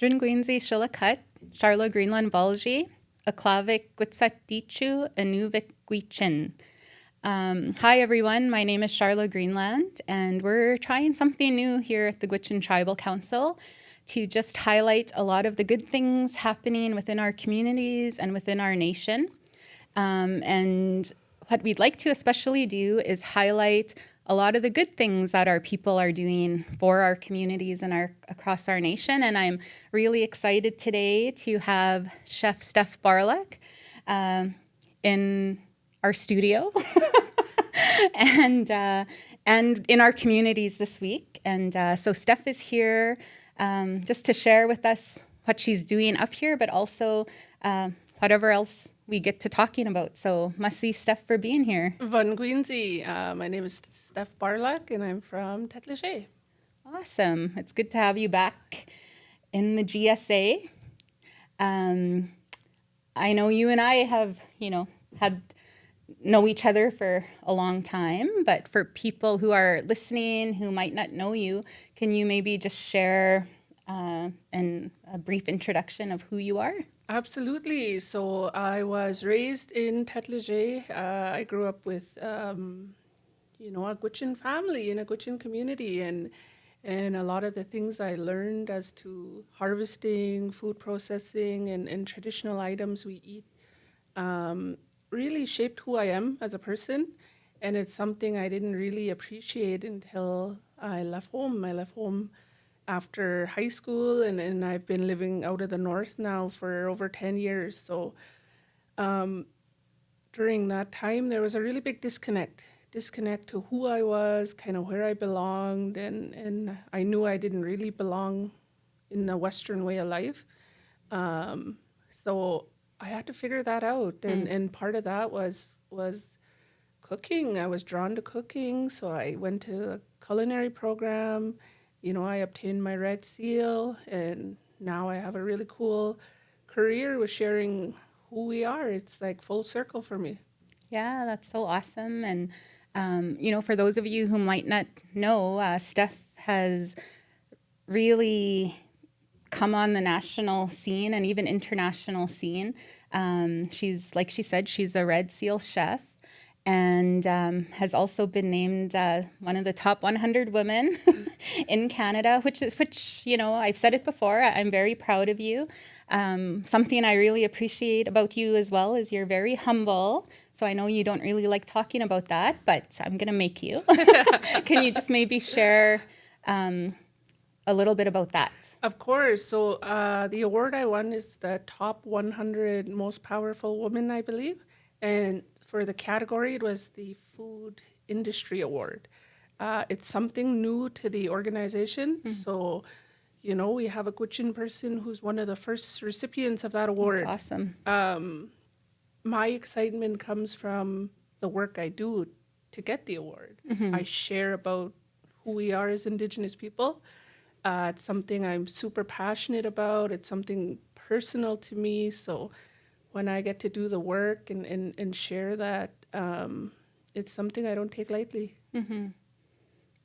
Gwich'in Shilakat, Charla Greenland Balji, Aklavik Gwich'in Anuvik Gwich'in. Hi everyone, my name is Charla Greenland, and we're trying something new here at the Gwich'in Tribal Council to just highlight a lot of the good things happening within our communities and within our nation. And what we'd like to especially do is highlight a lot of the good things that our people are doing for our communities and across our nation. And I'm really excited today to have Chef Steph Baryluk in our studio and in our communities this week. And so Steph is here just to share with us what she's doing up here, but also whatever else we get to talking about. So merci, Steph, for being here. Van Gwich'in. My name is Steph Baryluk, and I'm from Tetleshay. Awesome. It's good to have you back in the GSA. I know you and I have, know each other for a long time, but for people who are listening who might not know you, can you maybe just share a brief introduction of who you are? Absolutely. So I was raised in Tetleshay. I grew up with, a Gwich'in family in a Gwich'in community, and a lot of the things I learned as to harvesting, food processing, and traditional items we eat really shaped who I am as a person. And it's something I didn't really appreciate until I left home. I left home after high school, and I've been living out of the north now for over 10 years. So during that time, there was a really big disconnect to who I was, kind of where I belonged, and I knew I didn't really belong in the Western way of life. So I had to figure that out, and part of that was cooking. I was drawn to cooking, so I went to a culinary program. I obtained my Red Seal, and now I have a really cool career with sharing who we are. It's like full circle for me. Yeah, that's so awesome. And, for those of you who might not know, Steph has really come on the national scene and even international scene. She's, like she said, she's a Red Seal chef, and has also been named one of the top 100 women in Canada, which I've said it before, I'm very proud of you. Something I really appreciate about you as well is you're very humble. So I know you don't really like talking about that, but I'm going to make you. Can you just maybe share a little bit about that? Of course. So the award I won is the top 100 most powerful women, I believe. And for the category, it was the Food Industry Award. It's something new to the organization. Mm-hmm. So, we have a Gwich'in person who's one of the first recipients of that award. That's awesome. My excitement comes from the work I do to get the award. Mm-hmm. I share about who we are as Indigenous people. It's something I'm super passionate about. It's something personal to me. So when I get to do the work and share that, it's something I don't take lightly. Mm-hmm.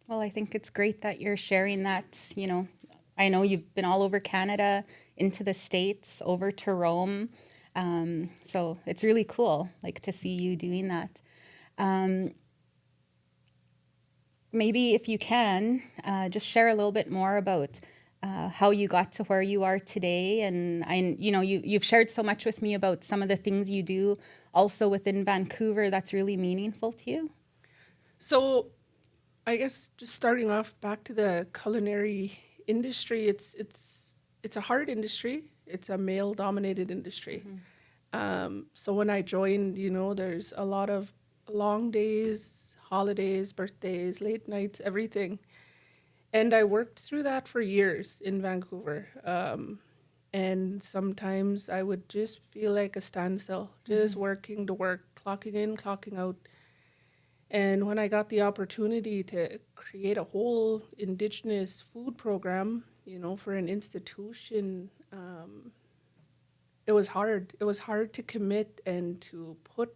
Well, I think it's great that you're sharing that. I know you've been all over Canada, into the States, over to Rome. So it's really cool, to see you doing that. Maybe if you can, just share a little bit more about how you got to where you are today. And you've shared so much with me about some of the things you do also within Vancouver that's really meaningful to you. So I guess just starting off back to the culinary industry, it's a hard industry. It's a male-dominated industry. Mm-hmm. So when I joined, there's a lot of long days, holidays, birthdays, late nights, everything. And I worked through that for years in Vancouver. And sometimes I would just feel like a standstill, just mm-hmm. working to work, clocking in, clocking out. And when I got the opportunity to create a whole Indigenous food program, for an institution, it was hard. It was hard to commit and to put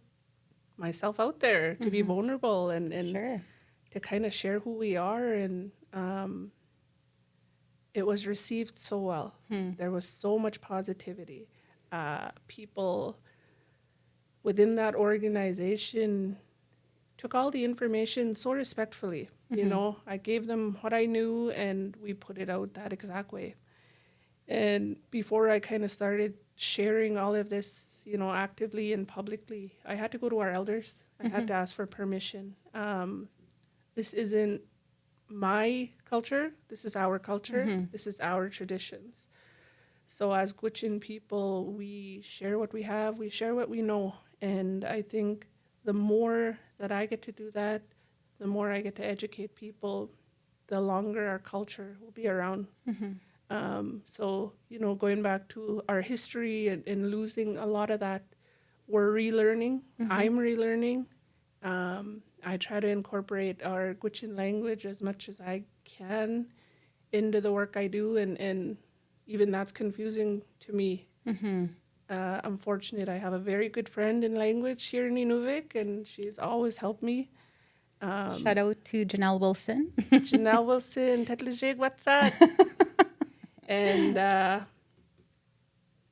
myself out there, to mm-hmm. be vulnerable and sure. to kind of share who we are. And it was received so well. There was so much positivity. People within that organization took all the information so respectfully. You know, I gave them what I knew and we put it out that exact way. And before I kind of started sharing all of this, you know, actively and publicly, I had to go to our elders. I had to ask for permission. This isn't my culture. This is our culture. This is our traditions. So as Gwich'in people, we share what we have. We share what we know. And I think the more that I get to do that, the more I get to educate people, the longer our culture will be around. So, you know, going back to our history and losing a lot of that, we're relearning. I'm relearning. I try to incorporate our Gwich'in language as much as I can into the work I do, and even that's confusing to me. I'm fortunate I have a very good friend in language here in Inuvik, and she's always helped me. Shout out to Janelle Wilson. Janelle Wilson, Tetlejig, what's up? And I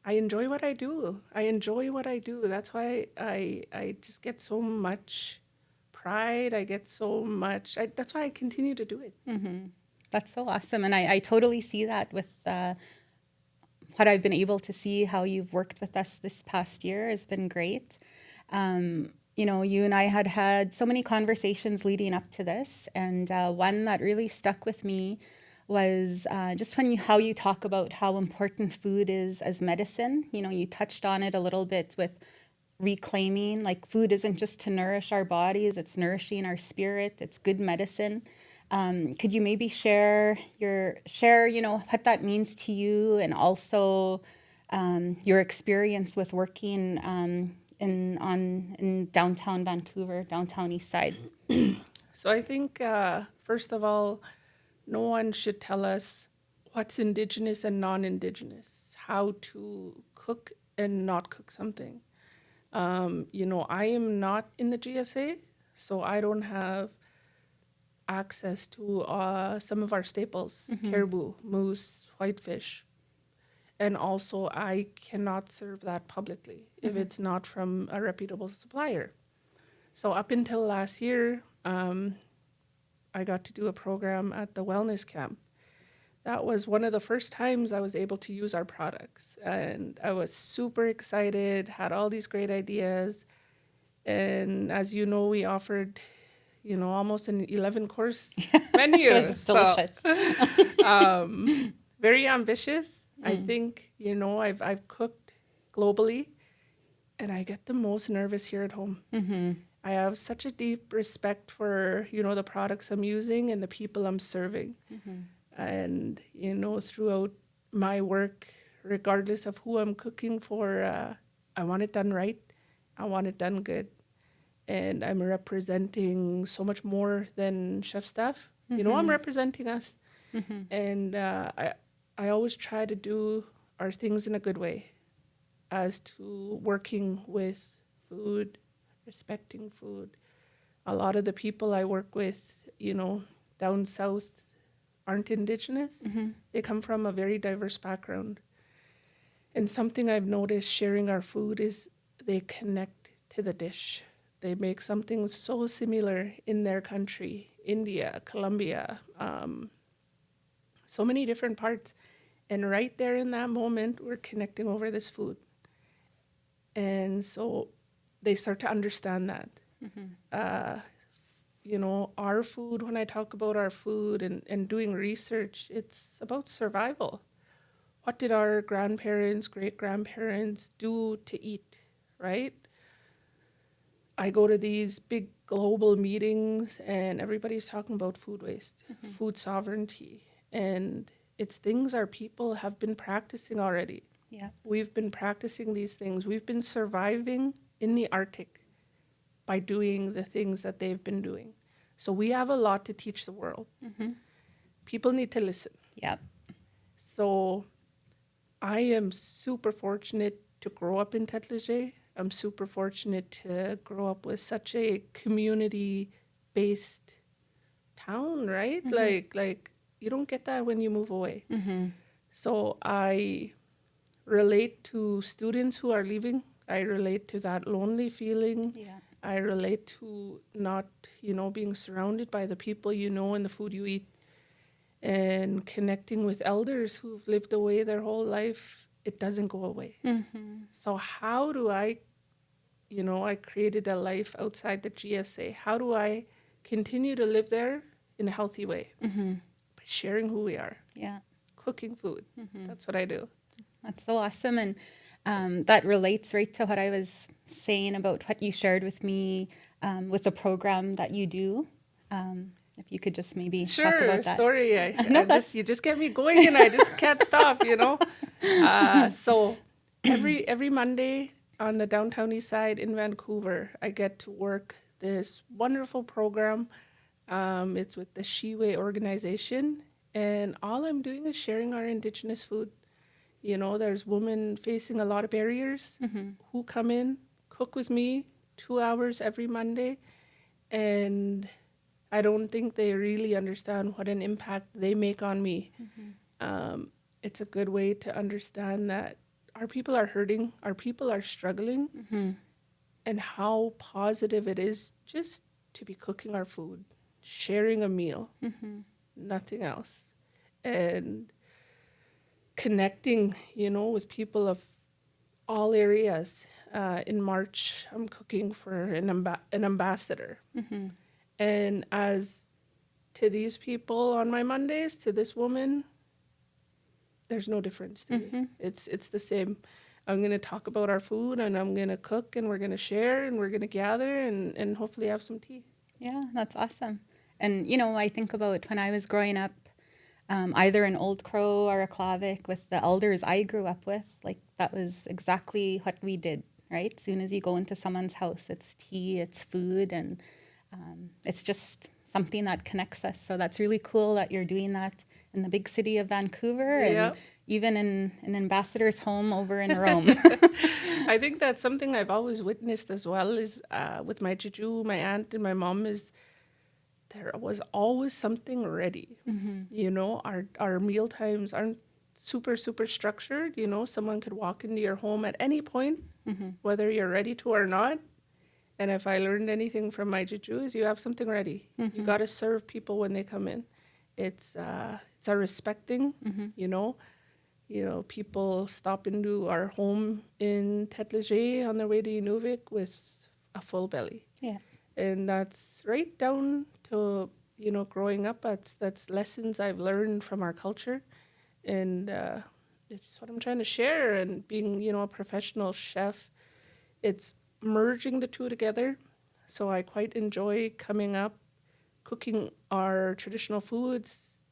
enjoy what I do. That's why I just get so much pride. I get so much. That's why I continue to do it. That's so awesome. And I totally see that with what I've been able to see, how you've worked with us this past year has been great. You know, you and I had so many conversations leading up to this. And one that really stuck with me was just how you talk about how important food is as medicine. You know, you touched on it a little bit with reclaiming, like food isn't just to nourish our bodies, it's nourishing our spirit, it's good medicine. Could you maybe share, you know, what that means to you, and also your experience with working in downtown Vancouver, downtown East Side? So I think, first of all, no one should tell us what's Indigenous and non-Indigenous, how to cook and not cook something. You know, I am not in the GSA, so I don't have access to some of our staples, caribou, moose, whitefish. And also, I cannot serve that publicly if it's not from a reputable supplier. So up until last year, I got to do a program at the wellness camp. That was one of the first times I was able to use our products. And I was super excited, had all these great ideas. And as you know, we offered, you know, almost an 11-course menu. It was delicious. Very ambitious. I think, you know, I've cooked globally, and I get the most nervous here at home. I have such a deep respect for, you know, the products I'm using and the people I'm serving. And, you know, throughout my work, regardless of who I'm cooking for, I want it done right. I want it done good. And I'm representing so much more than Chef Steph. You know, I'm representing us. And I always try to do our things in a good way, as to working with food, respecting food. A lot of the people I work with, you know, down south aren't Indigenous. They come from a very diverse background. And something I've noticed sharing our food is they connect to the dish. They make something so similar in their country, India, Colombia, so many different parts. And right there in that moment, we're connecting over this food. And so they start to understand that. You know, our food, when I talk about our food and doing research, it's about survival. What did our grandparents, great-grandparents do to eat, right? I go to these big global meetings and everybody's talking about food waste, food sovereignty, and it's things our people have been practicing already. Yeah. We've been practicing these things. We've been surviving in the Arctic by doing the things that they've been doing. So we have a lot to teach the world. People need to listen. Yeah. So I am super fortunate to grow up in Tetlejay. I'm super fortunate to grow up with such a community-based town, right? Like don't get that when you move away. So I relate to students who are leaving. I relate to that lonely feeling. Yeah. I relate to not, being surrounded by the people you know and the food you eat, and connecting with elders who've lived away their whole life. It doesn't go away. So how do I created a life outside the GSA. How do I continue to live there in a healthy way? By sharing who we are, Yeah. cooking food. That's what I do. That's so awesome. And that relates right to what I was saying about what you shared with me with the program that you do. If you could just maybe talk about that. Sorry, No, you just get me going and I just can't stop, So every Monday on the downtown east side in Vancouver, I get to work this wonderful program. It's with the Shiwei organization, and all I'm doing is sharing our Indigenous food. There's women facing a lot of barriers who come in, cook with me 2 hours every Monday, and I don't think they really understand what an impact they make on me. It's a good way to understand that our people are hurting, our people are struggling, and how positive it is just to be cooking our food, sharing a meal, nothing else. And connecting, with people of all areas. In March, I'm cooking for an ambassador. And as to these people on my Mondays, to this woman, there's no difference to me. It's the same. I'm going to talk about our food, and I'm going to cook, and we're going to share, and we're going to gather, and hopefully have some tea. Yeah, that's awesome. And, I think about when I was growing up, either in Old Crow or a Aklavik with the elders I grew up with, like that was exactly what we did, right? As soon as you go into someone's house, it's tea, it's food, and it's just something that connects us. So that's really cool that you're doing that in the big city of Vancouver and even in an ambassador's home over in Rome. I think that's something I've always witnessed as well is with my juju, my aunt and my mom is there was always something ready. Our meal times aren't super, super structured. Someone could walk into your home at any point, whether you're ready to or not. And if I learned anything from my juju is you have something ready. You got to serve people when they come in. It's a respecting, people stop into our home in Tête Léger on their way to Inuvik with a full belly. Yeah. And that's right down to, growing up. That's lessons I've learned from our culture. And it's what I'm trying to share. And being, a professional chef, it's merging the two together. So I quite enjoy coming up, cooking our traditional foods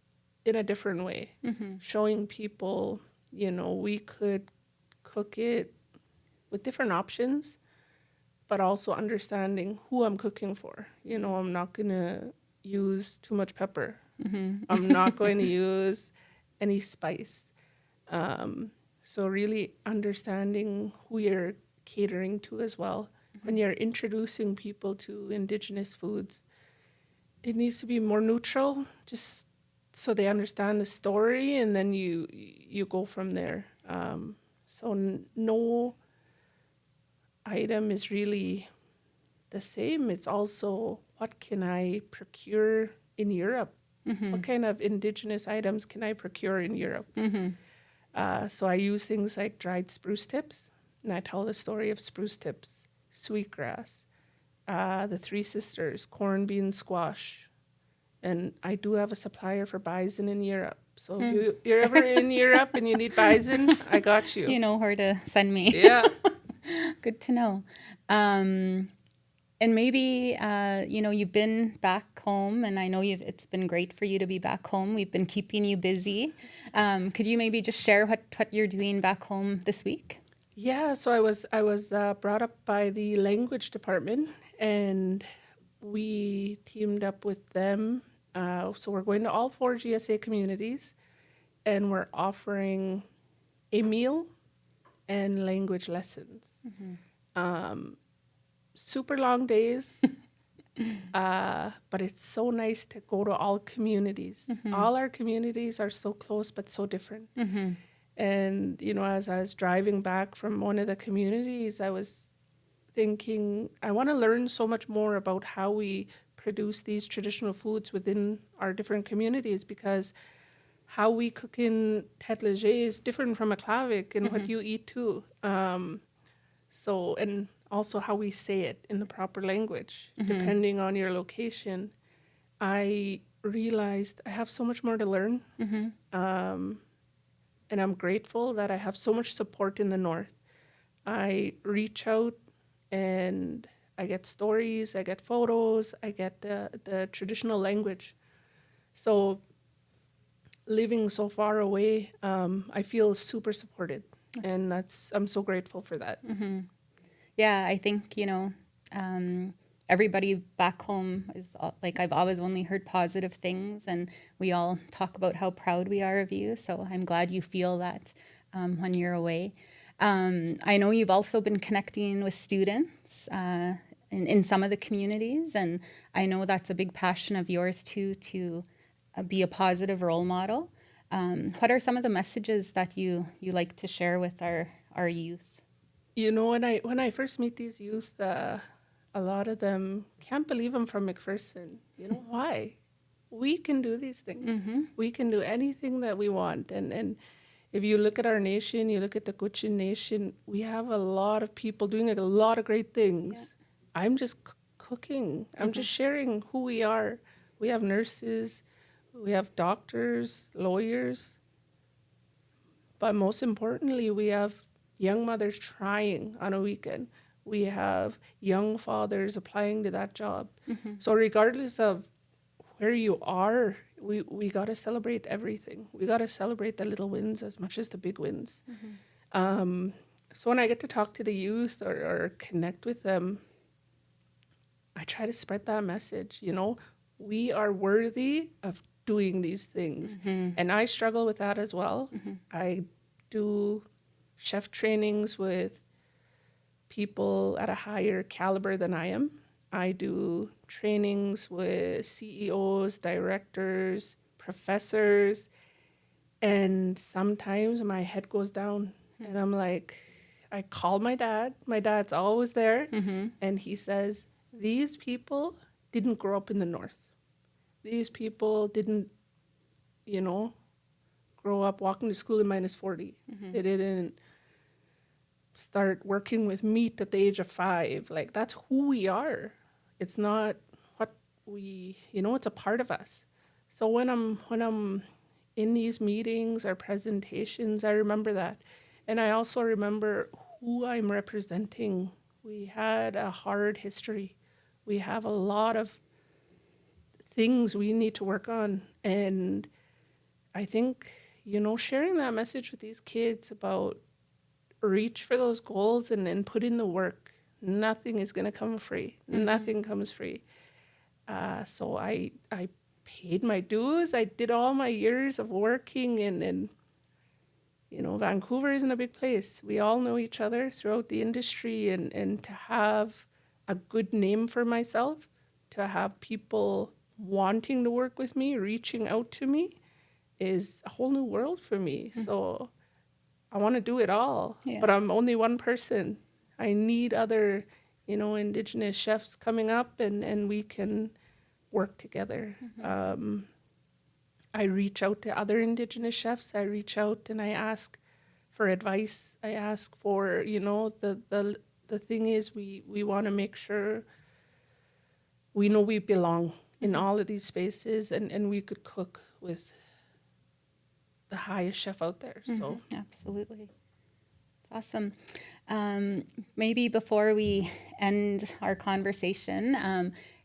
in a different way, showing people, we could cook it with different options, but also understanding who I'm cooking for. I'm not going to use too much pepper. I'm not going to use any spice. So really understanding who you're catering to as well. When you're introducing people to Indigenous foods, it needs to be more neutral, just so they understand the story, and then you go from there. So no item is really the same. It's also what can I procure in Europe? What kind of Indigenous items can I procure in Europe? So I use things like dried spruce tips, and I tell the story of spruce tips, sweetgrass, the Three Sisters, corn, bean, squash. And I do have a supplier for bison in Europe. So if you're ever in Europe and you need bison, I got you. You know where to send me. Yeah. Good to know. And maybe, you've been back home, and I know it's been great for you to be back home. We've been keeping you busy. Could you maybe just share what you're doing back home this week? Yeah, so I was brought up by the language department, and we teamed up with them. So we're going to all 4 GSA communities, and we're offering a meal and language lessons. Super long days, But it's so nice to go to all communities. All our communities are so close, but so different. And, as I was driving back from one of the communities, I was thinking, I want to learn so much more about how we produce these traditional foods within our different communities, because how we cook in Tête Léger is different from a Klavik and what you eat too. So, and also how we say it in the proper language, depending on your location. I realized I have so much more to learn. And I'm grateful that I have so much support in the North. I reach out and I get stories, I get photos, I get the traditional language. So living so far away, I feel super supported. And I'm so grateful for that. Yeah, I think, everybody back home is like, I've always only heard positive things, and we all talk about how proud we are of you. So I'm glad you feel that when you're away. I know you've also been connecting with students in some of the communities, and I know that's a big passion of yours too, to be a positive role model. What are some of the messages that you like to share with our youth? When I first meet these youth, a lot of them can't believe I'm from McPherson. Why? We can do these things. We can do anything that we want. And if you look at our nation, you look at the Gwich'in nation, we have a lot of people doing a lot of great things. Yeah. I'm just cooking. I'm just sharing who we are. We have nurses, we have doctors, lawyers, but most importantly, we have young mothers trying on a weekend. We have young fathers applying to that job. So regardless of where you are, we got to celebrate everything. We got to celebrate the little wins as much as the big wins. So when I get to talk to the youth or connect with them, I try to spread that message. We are worthy of doing these things. And I struggle with that as well. I do chef trainings with people at a higher caliber than I am. I do trainings with CEOs, directors, professors, and sometimes my head goes down and I'm like, I call my dad. My dad's always there. And he says, these people didn't grow up in the North. These people didn't, grow up walking to school in -40. They didn't start working with meat at the age of 5. Like, that's who we are. It's not what we, it's a part of us. So when I'm in these meetings or presentations, I remember that. And I also remember who I'm representing. We had a hard history. We have a lot of things we need to work on. And I think, sharing that message with these kids about reach for those goals and put in the work. Nothing is going to come free. Nothing comes free. So I paid my dues. I did all my years of working and Vancouver isn't a big place. We all know each other throughout the industry, and to have a good name for myself, to have people wanting to work with me, reaching out to me, is a whole new world for me. So I want to do it all, but I'm only one person. I need other, Indigenous chefs coming up, and we can work together. I reach out to other Indigenous chefs. I reach out and I ask for advice. I ask for, the thing is we want to make sure we know we belong in all of these spaces, and we could cook with the highest chef out there. So Absolutely. It's awesome. Maybe before we end our conversation,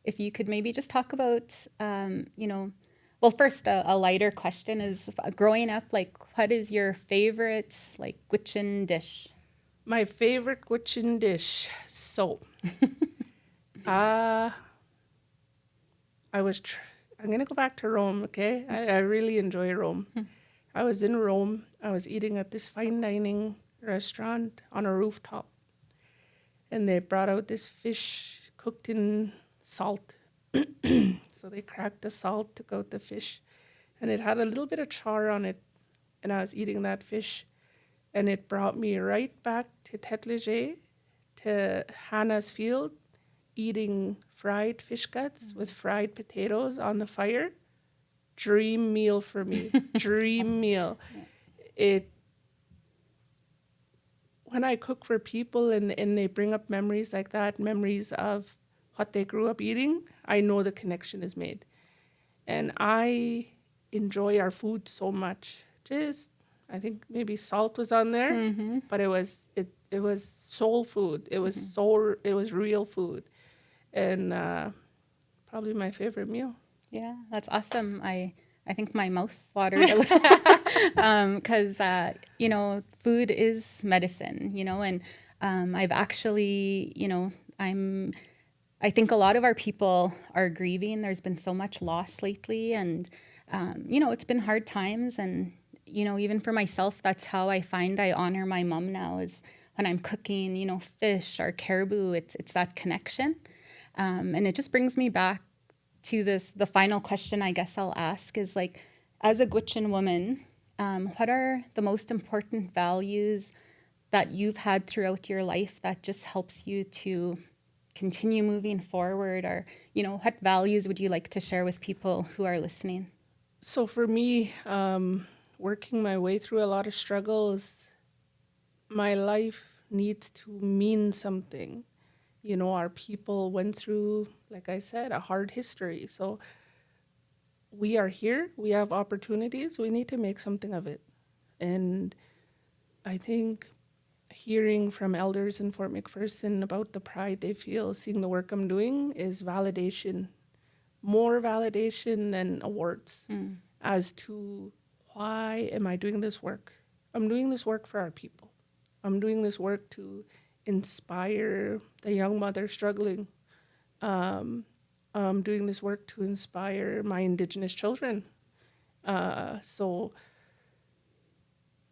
if you could maybe just talk about, well, first, a lighter question is, growing up, like, what is your favorite, like, Gwich'in dish? My favorite Gwich'in dish. So, I'm going to go back to Rome, okay? I really enjoy Rome. I was in Rome. I was eating at this fine dining restaurant on a rooftop. And they brought out this fish cooked in salt. So they cracked the salt, took out the fish, and it had a little bit of char on it. And I was eating that fish, and it brought me right back to Tête Léger, to Hannah's field, eating fried fish guts with fried potatoes on the fire. Dream meal for me. Dream meal. It When I cook for people and they bring up memories like that, memories of what they grew up eating, I know the connection is made. And I enjoy our food so much. I think maybe salt was on there, but it was soul food. It was real food, and probably my favorite meal. Yeah, that's awesome. I think my mouth watered a little because, food is medicine, and I've actually, I think a lot of our people are grieving. There's been so much loss lately, and, it's been hard times. And, even for myself, that's how I find I honor my mom now, is when I'm cooking, fish or caribou. It's that connection. And it just brings me back to the final question I guess I'll ask is, like, as a Gwich'in woman, what are the most important values that you've had throughout your life that just helps you to continue moving forward? Or, what values would you like to share with people who are listening? So for me, working my way through a lot of struggles, my life needs to mean something. Our people went through, like I said, a hard history. So we are here, we have opportunities, we need to make something of it. And I think hearing from elders in Fort McPherson about the pride they feel seeing the work I'm doing is validation, more validation than awards, as to why am I doing this work? I'm doing this work for our people. I'm doing this work to inspire the young mother struggling. I'm doing this work to inspire my Indigenous children. So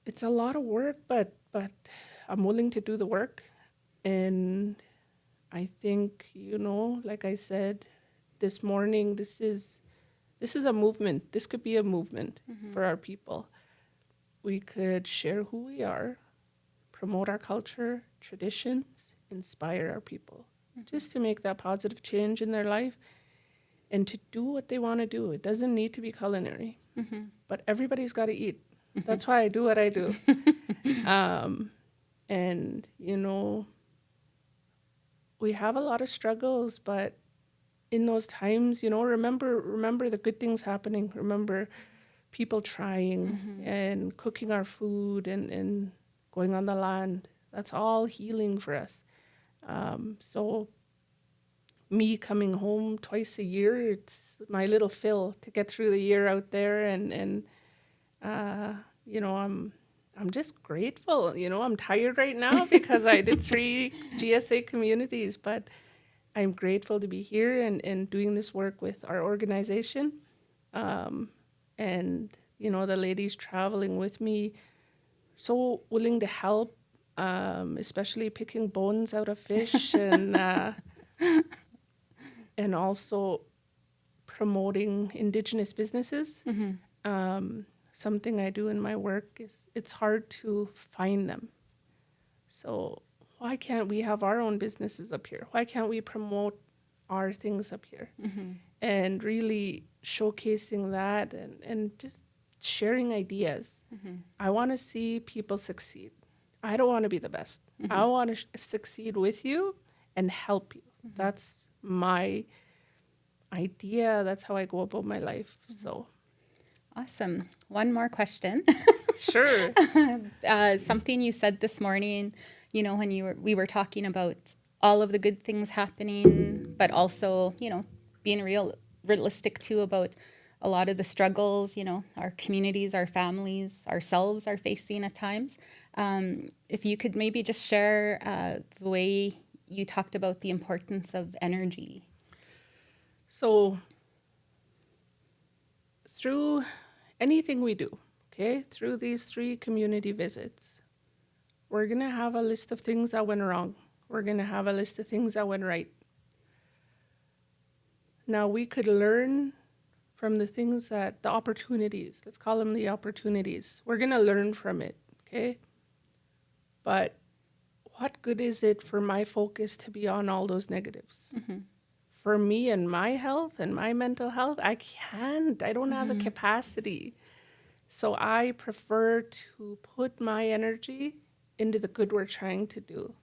it's a lot of work, but I'm willing to do the work. And I think, like I said this morning, this is a movement. This could be a movement for our people. We could share who we are, promote our culture, traditions, inspire our people, just to make that positive change in their life and to do what they want to do. It doesn't need to be culinary, but everybody's got to eat. That's why I do what I do. And, we have a lot of struggles, but in those times, remember the good things happening. Remember people trying and cooking our food and going on the land. That's all healing for us. So me coming home twice a year, it's my little fill to get through the year out there. And I'm just grateful. I'm tired right now because I did 3 GSA communities, but I'm grateful to be here and doing this work with our organization. And, the ladies traveling with me, so willing to help, especially picking bones out of fish and also promoting Indigenous businesses. Something I do in my work is it's hard to find them. So why can't we have our own businesses up here? Why can't we promote our things up here? And really showcasing that and just sharing ideas. I want to see people succeed. I don't want to be the best. I want to succeed with you and help you. That's my idea. That's how I go about my life. So Awesome. One more question. sure. Something you said this morning, when we were talking about all of the good things happening, but also, being realistic too about a lot of the struggles, our communities, our families, ourselves are facing at times. If you could maybe just share the way you talked about the importance of energy. So through anything we do, through these 3 community visits, we're going to have a list of things that went wrong. We're going to have a list of things that went right. Now we could learn from the things the opportunities, let's call them the opportunities. We're going to learn from it, okay? But what good is it for my focus to be on all those negatives? For me and my health and my mental health, I can't. I don't have the capacity. So I prefer to put my energy into the good we're trying to do.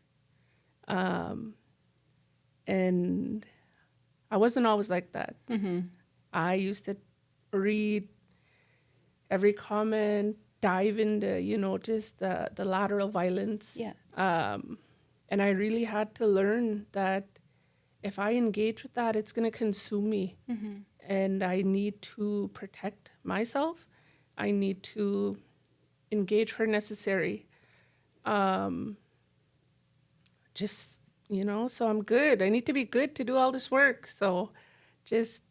And I wasn't always like that. I used to read every comment, dive into, just the lateral violence. Yeah. And I really had to learn that if I engage with that, it's going to consume me. And I need to protect myself. I need to engage where necessary. So I'm good. I need to be good to do all this work. So just,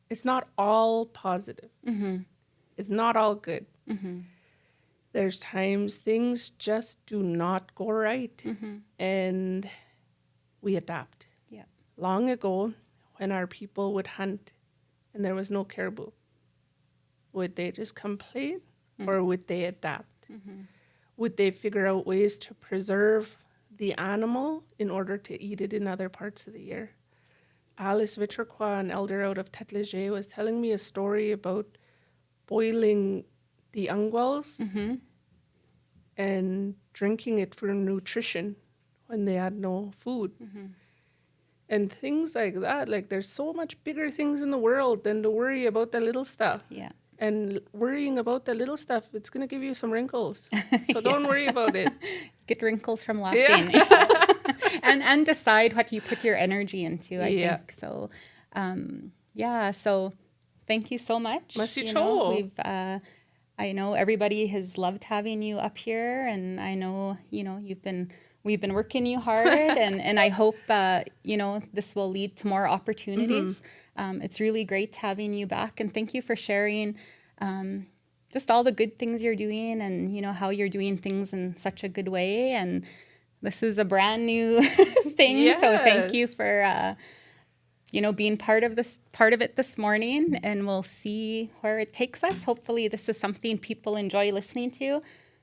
it's not all positive. It's not all good. There's times things just do not go right. And we adapt. Yeah. Long ago, when our people would hunt and there was no caribou, would they just complain or would they adapt? Would they figure out ways to preserve the animal in order to eat it in other parts of the year? Alice Vitraqua, an elder out of Tête Léger, was telling me a story about boiling the ungwals and drinking it for nutrition when they had no food. And things like that. Like, there's so much bigger things in the world than to worry about the little stuff. Yeah. And worrying about the little stuff, it's going to give you some wrinkles. So don't worry about it. Get wrinkles from laughing. and decide what you put your energy into, I think. So, so thank you so much. Merci I know everybody has loved having you up here, and I know, we've been working you hard, and I hope, this will lead to more opportunities. It's really great having you back, and thank you for sharing just all the good things you're doing and, how you're doing things in such a good way. And this is a brand new thing. Yes. So thank you for, being part of it this morning, and we'll see where it takes us. Hopefully this is something people enjoy listening to.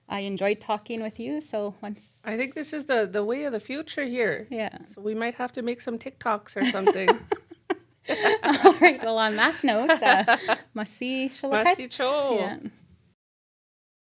I enjoyed talking with you. So I think this is the way of the future here. Yeah. So we might have to make some TikToks or something. All right. Well, on that note, Masi Shalakat. Masi Cho. Yeah.